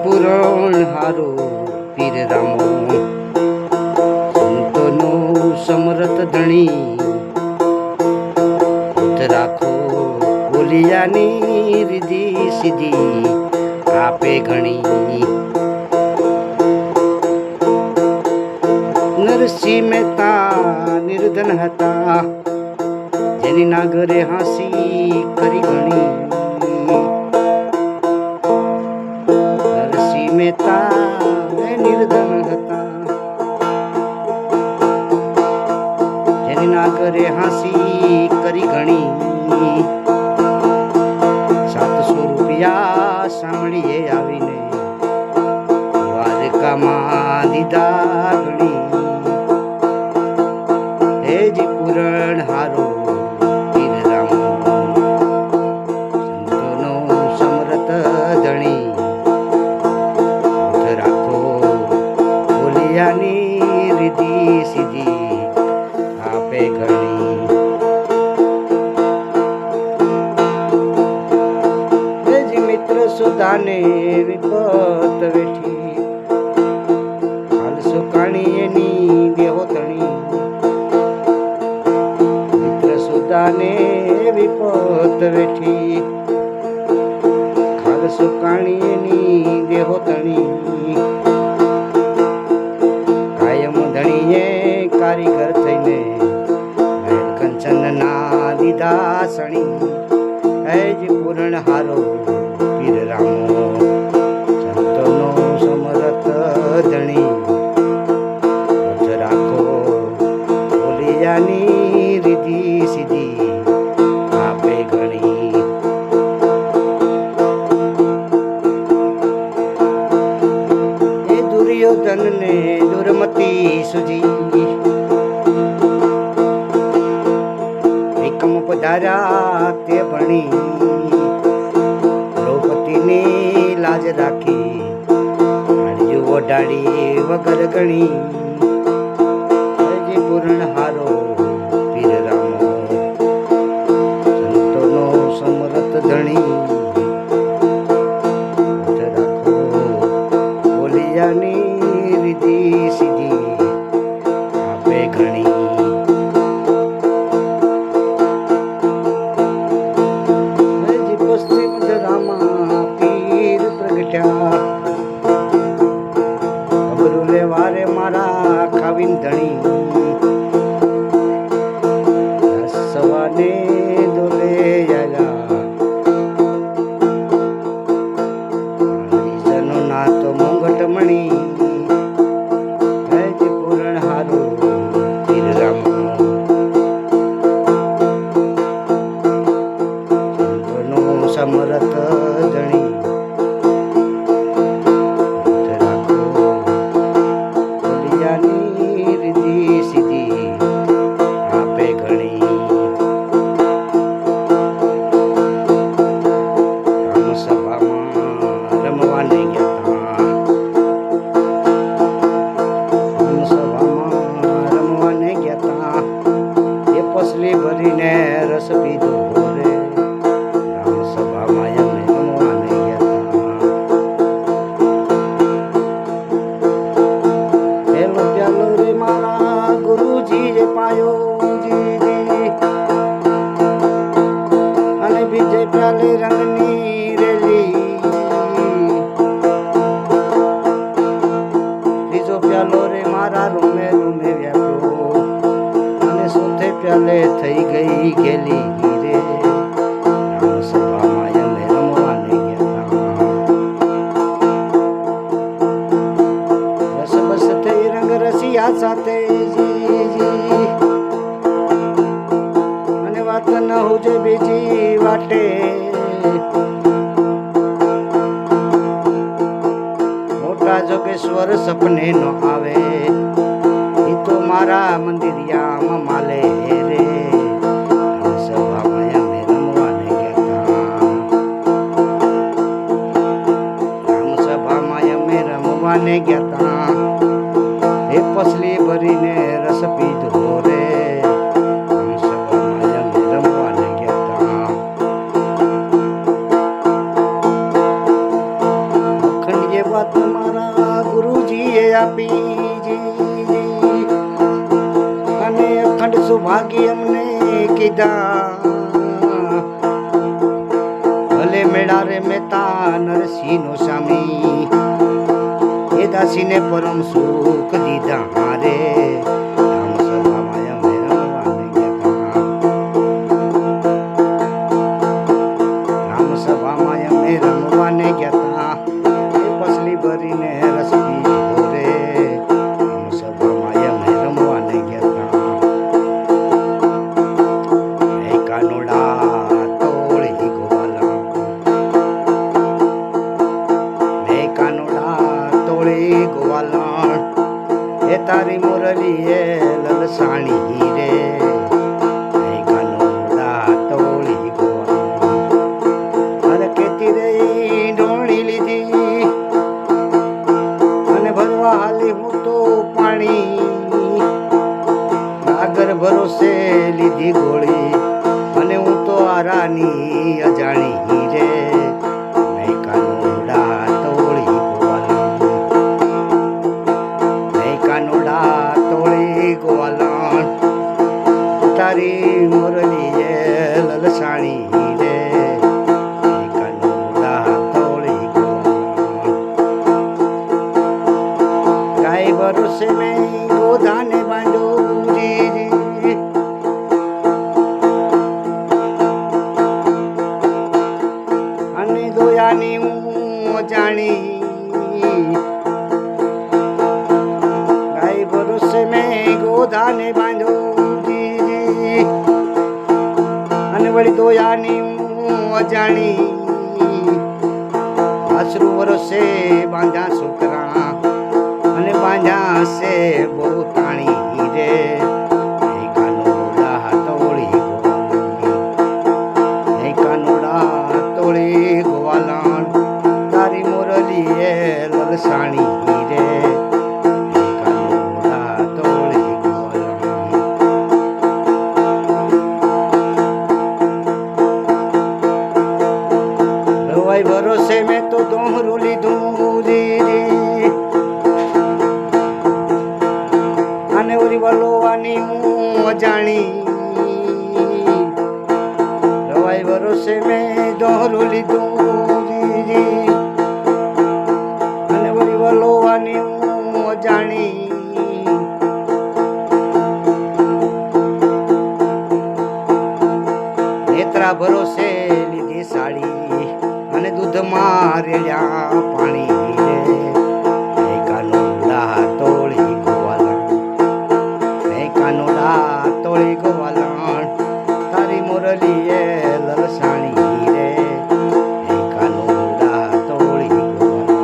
પુરાણ હારો પીર રામો સંતોનો સમરત ધણી રાખો બોલિયાની રીધી સીધી આપે ઘણી નરસિંહ મહેતા નિર્ધન હતા જેની નાગરે હાંસી કરી ઘણી નરસિંહ મહેતા નિર્ધન હતા જેની નાગરે હાંસી કરી ઘણી 700 રૂપિયા સાંભળીએ આવીને દ્વારકામાં દીધા ઘણી હેજી પુરાણ હારો પીર રામો સંતોનો સમરત ધણી રાખો બોલિયાની રીધી સીધી આપે ઘણી હેજી મિત્ર સુધાને વિપત વેઠી હાલ સુકાણી એની દેહો તણી સુદાને વિપત વેઠી ખાલ સુકાણીની દેહો તણી કાયમ ધણીએ કારીગર થઈને મહેલ કંચન ના દીધા સણી હેજ પૂરણ હારો પીર રામો સંતોનો સમરત ધણી રાખો બોલિયાની રીધી સીધી આપે ઘણી એ દુર્યોધન ને દુર્મતી સુજી એકમ પધાર્યા તે ભણી દ્રૌપદીની લાજ રાખી હાડિયું ઓઢાડી વગર ગણી પૂર્ણ હારો પીર રામો સંતોનો સમરત ધણી રાખો બોલિયાની રીધી સીધી આપે ઘણી પશ્ચિમ ધરામાં પીર પ્રગટ્યા ખબરું લેવારે મારા ખાવીન ધણી સવાને દોલે જનો ના તો મોંઘટ મણી હેજ પૂરણ હારું પીર રામો સંતોનો સમરત ધણી રાખો બોલિયાની રીધી સીધી આપે ઘણી ભરીને રસ પીધો રે રામ સભામાં એમને રમવાને ગયા પેલો પ્યાલો રે મારા ગુરુજી પાયો અને બીજે પ્યાલે રંગની રેલી ત્રીજો પ્યાલો રે મારા રૂમે રૂમે વ્યાપ્યો પ્યાલે થઈ ગઈ ગેલી રે રામ સભામાં અમે રમવાને ગયા બસ બસ થઈ રંગ રસિયા સાથે અને વાત ન હોજે બીજી વાટે મોટા જોગેશ્વર સપને નો આવે ઈ તો મારા મંદિરિયામાં માલે રે સભામાં અમે રમવાને ગયા રામ સભામાં અમે રમવા રમવાને ગયા તા એ પસલી ભરીને રસ પીધો રે હંસવામાં અમે રમવાને ગયા તા અખંડ એ વાત મારા ગુરુજીએ આપી અને અખંડ સુભાગી અમને કીધા ભલે મેળા રે મેતા નરસિંહ નો સ્વામી એ દાસીને પરમ સુખ દીધા રે રામ સભામાં અમે રમવાને ગયા રામ સભામાં અમે રમવાને ગયા એ પસલી ભરીને રસ પીધો રે રામ સભામાં અમે રમવાને ગયા એ કાનોડા તોળી ગોવાલા તોળી ગોવાલણ એ તારી મુરલી એ લલસાણી રે કાનોડા તોળી ગોવાલણ અરે કેતી રે ઢોળી લીધી અને ભરવા હાલી હું તો પાણી આગર ભરોસે લીધી ગોળી અને હું તો આરાની અજાણી રે કાનોડા તોળી કાનોડા તોળી ગોવાલણ તારી મુરલી એ લલસાણી રે કાનોડા તોળી ગોવાલણ ગાય ભરોસે મેં ગોધાને બાંધો અને દોયાની હું જાણી ભરોસે મેં ગોધાને બાંધો અને વળી દોયાની હું અજાણી આશરુ વરસે બાંધ્યા છોકરા અને બાંધ્યા છે બહુ તાણી રે કાનોડા તોળી ગોવાલણ કાનોડા તોળી ગોવાલણ તારી મોરલી એ લલસાણી રે ભરોસે મેં તો દોહરું લીધું અને ઓરી વલોવાની હું અજાણી રવાઈ ભરોસે મેં દોહરું લીધું અને ઓરી વલોવાની હું અજાણી નેત્રા ભરોસે લીધી સાડી અને દૂધમાં રેડ્યા પાણી રે કાનોડા તોળી ગોવાલણ કાનોડા તોળી ગોવાલણ તારી મોરલી એ લલસાણી રે કાનોડા તોળી ગોવાલણ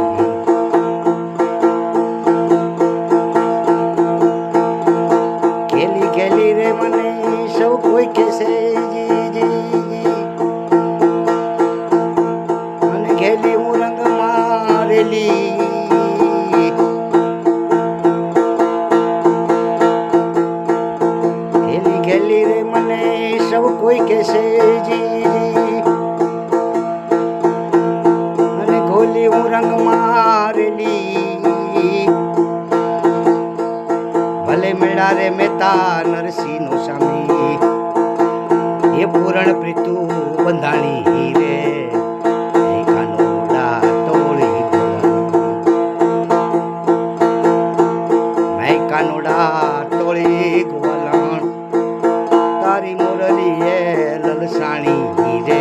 ખેલી ખેલી રે મને સૌ કોઈ કહેશે ખેલી હું રંગ મારેલી ખેલી ખેલી રે મને સૌ કોઈ કહેશે અને ખોલી હું રંગ મારેલી ભલે મેળા રે મેતા નરસિંહ નો સ્વામી એ પૂરણ પ્રીતુ બંધાણી રે કાનોડા તોળી ગોવાલણ તારી મોરલી એ લલસાણી રે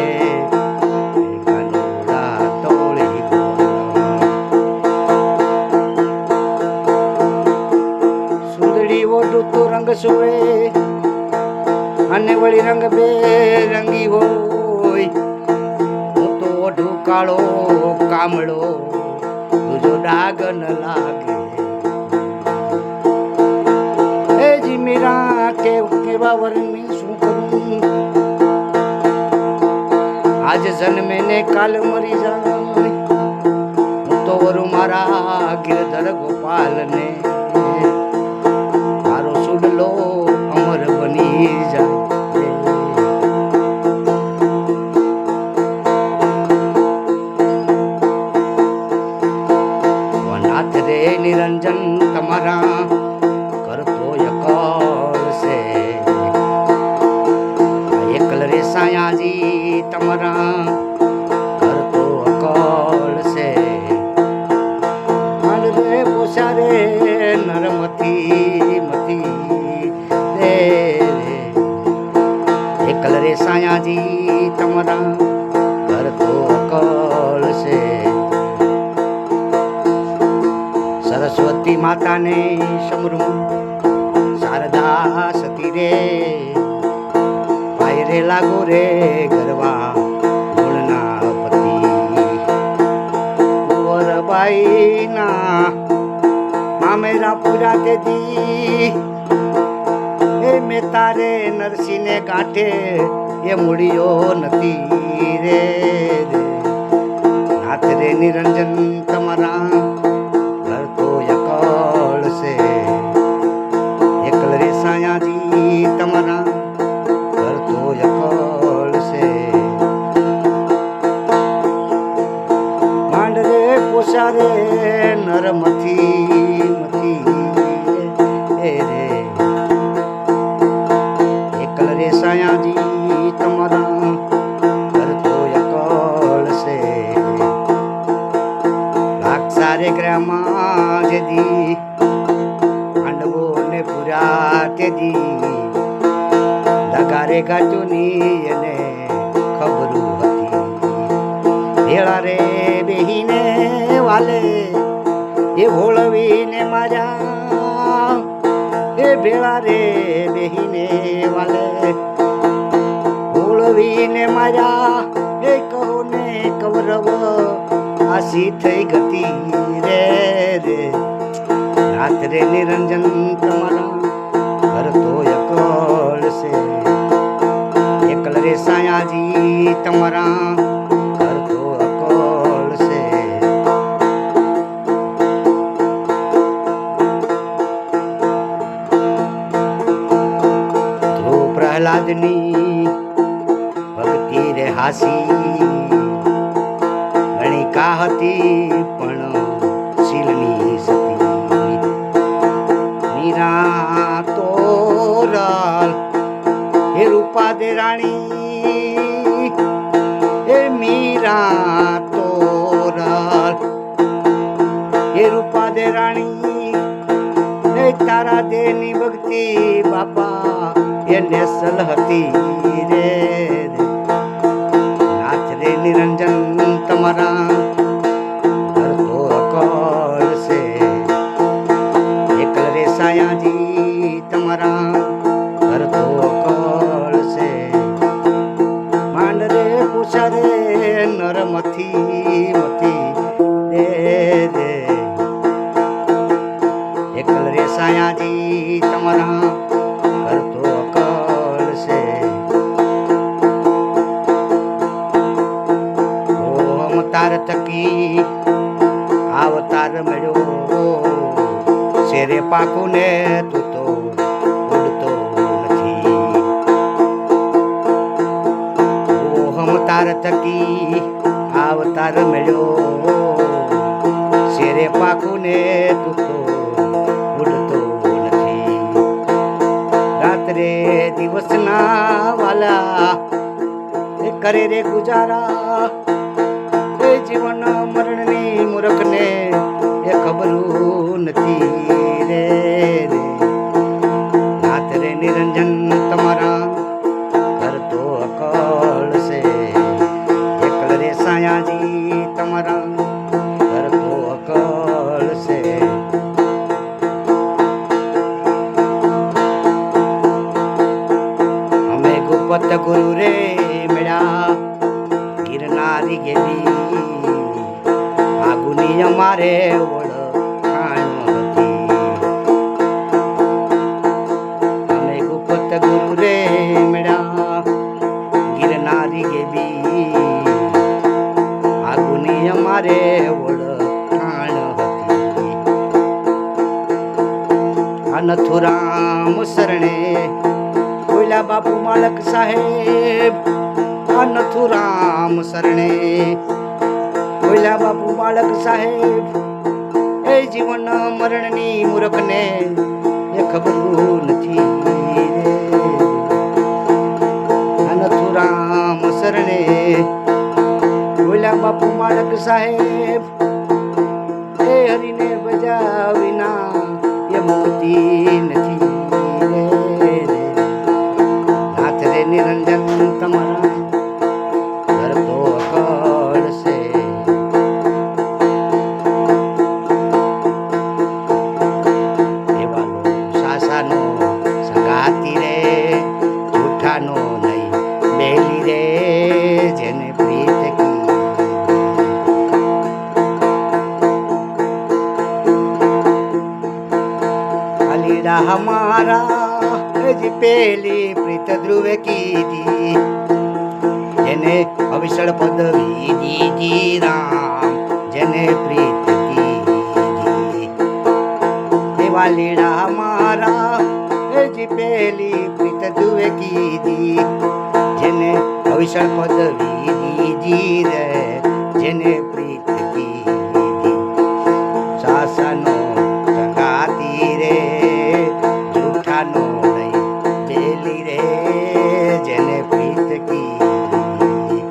કાનોડા તોળી ગોવાલણ સુંદડી ઓઢું તો રંગ સુવે અને વળી રંગ બે રંગી હોય હું તો ઓઢું કાળો કામળો તુજો ડાગ ન લાગે મેરા કેવા વરની શું કરું આજ જન્મે ને કાલ મરી જાય હું તો વરુ મારા ગિરધર ગોપાલને મારો સુડલો અમર બની જાય. નાથ રે નિરંજન તમારા કરતો યકળ છે. એકલ રે સાયાજી તમારા કરતો અકળ છે. રે પોસા રે નરમતી મતી રે એકલ રે સાયાજી તમારા કરતો અકળ છે. સરસ્વતી માતાને સમરું શારદા સતી રે પાય રે લાગો રે ગરવા ગુણના પતિ કુંવરબાઈ ના મામેરા પૂરા તેજી એ મેં તારે નરસિંહને ગાંઠે એ મૂળિયો નથી રે. નાથ રે નિરંજન તમારા એકલ રે સાયાજી તમારા કરતો યકળ છે. માંડ રે પોસા રે નરમથી મતી રે એકલ રે સાયાજી તમારા કરતો યકળ છે. લાક્ષા રે ગ્રામા જેદી તેદી દગારે ગાજોની એને ખબરું હતી. ભેળા રે બેહીને વાલે એ ભોળવીને માર્યા. એ ભેળા રે બેહીને વાલે ભોળવીને માર્યા. એ કહો ને કૌરવ આસી થઈ ગતિ રે. નાથ રે નિરંજન તમારા કરતો યકળ છે. એકલ રે સાયાજી તમારા કરતો અકળ છે. ધ્રુવ પ્રહલાદની ભક્તિ રે હાસી ગણિકા હતી પણ શીલની સતી. મીરા તોરલ એ રૂપા દે રાણી એ મીરા તોરલ એ રૂપા દે રાણી એ તારા દેની ભક્તિ બાપા એ નેસલ હતી રે. નાથ રે નિરંજન તમારા કરતો અકળ છે. એકલ રે સાયાજી તમારા કરતો અકળ છે. માંડ રે પૂછા રે નરમથી મતી રે. એકલ રે સાયાજી તમારા કરતો અકળ છે. ઓમ તાર થકી અવતાર મળ્યો શેરે પાકું ને તું તો ઉડતો નથી. ઓહમ તાર થકી અવતાર મળ્યો શેરે પાકું ને તું તો ઉડતો નથી. રાત્રે દિવસના વાલા એ કરે રે ગુજારા. એ જીવન મરણની મૂર્ખને એ ખબરું નથી રે. નાથ રે નિરંજન તમારા કરતો અકળ છે. એકલ રે સાયાજી તમારા કરતો અકળ છે. અમે ગુપત ગુરુ રે મળ્યા ગિરનારી ગેલી આગુની અમારે ઓળખાણ હતી. અમે ગુપત ગુરુ રે મળ્યા ગિરનારી ગેલી આગુની અમારે ઓળખાણ શરણે બોલ્યા બાપુ માલક સાહેબ આ નથુરામ શરણે બોલ્યા બાપુ માલક સાહેબ એ જીવન મરણની મૂર્ખને એ ખબર નથી રે આ નથુરામ શરણે બોલ્યા બાપુ માલક સાહેબ એ હરીને બજા વિના એ મોતી નથી રે નાથ રે નિરંજન તમારા ઘર તો અકળશે એવા સાસાનો સંગાતી રે જૂઠાનો નહીં બેલી રે જેને પ્રીત કી અલીડા હમારા જ પેલી પ્રીત ધ્રુવે કીધી જેને અવિસળ પદવી દીધી રામ જેને પ્રીત કીધી એવા લીડા મારા જ પેલી પ્રીત ધ્રુવે કીધી જેને અવિસળ પદવી દીધી રે જેને પ્રીત કીધી સાસાનો સંગાતી રે જૂઠાનો નહીં બેલી રે જેને પ્રીત કીધી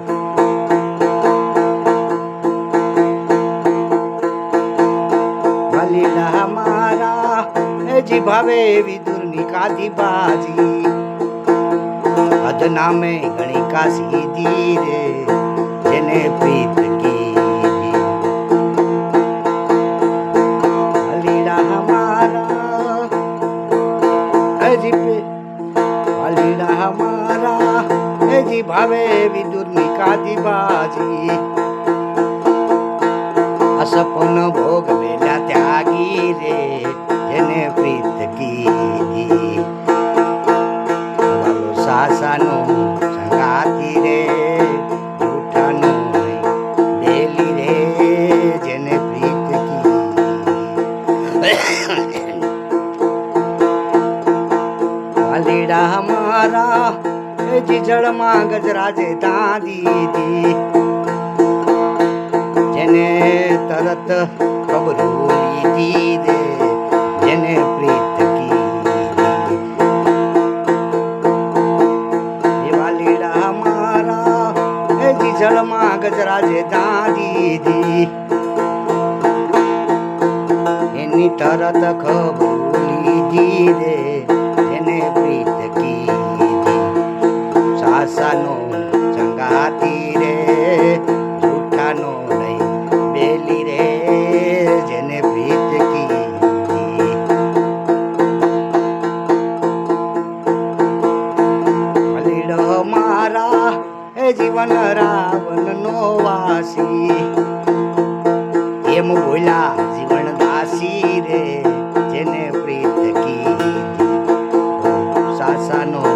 વાલીલા મારા જી ભાવે વિદુરની કાધી બાજી અદનામે ગણિકા સીધી રે જેને પ્રીત કીધી વાલીલા મારા વાલીડા હમારા જી ભાવે વિદુરની કાધી બાજી અસપન ભોગ વેલા ત્યાગી રે જેને પ્રીત કીધી વાલો સાસાનો સંગાતી રે જૂઠાનો નહીં બેલી રે જેને પ્રીત કીધી વાલીડા હમારા જી જળમાં ગજરાજે દાદી જેને તરત ખબરું લીધી રે જેને પ્રીત કીધી એવા લીડા મારા જી જળમાં ગજરાજે દાદી એની તરત ખબરું લીધી રે જેને પ્રીત કીધી સાસાનો સંગાતી રે જૂઠાનો નહીં બેલી રે જેને પ્રીત કીધી વલીડો મારા એ જીવન રાવણનો વાસી એમ બોલ્યા જીવન દાસી રે જેને પ્રીત કીધી સાસાનો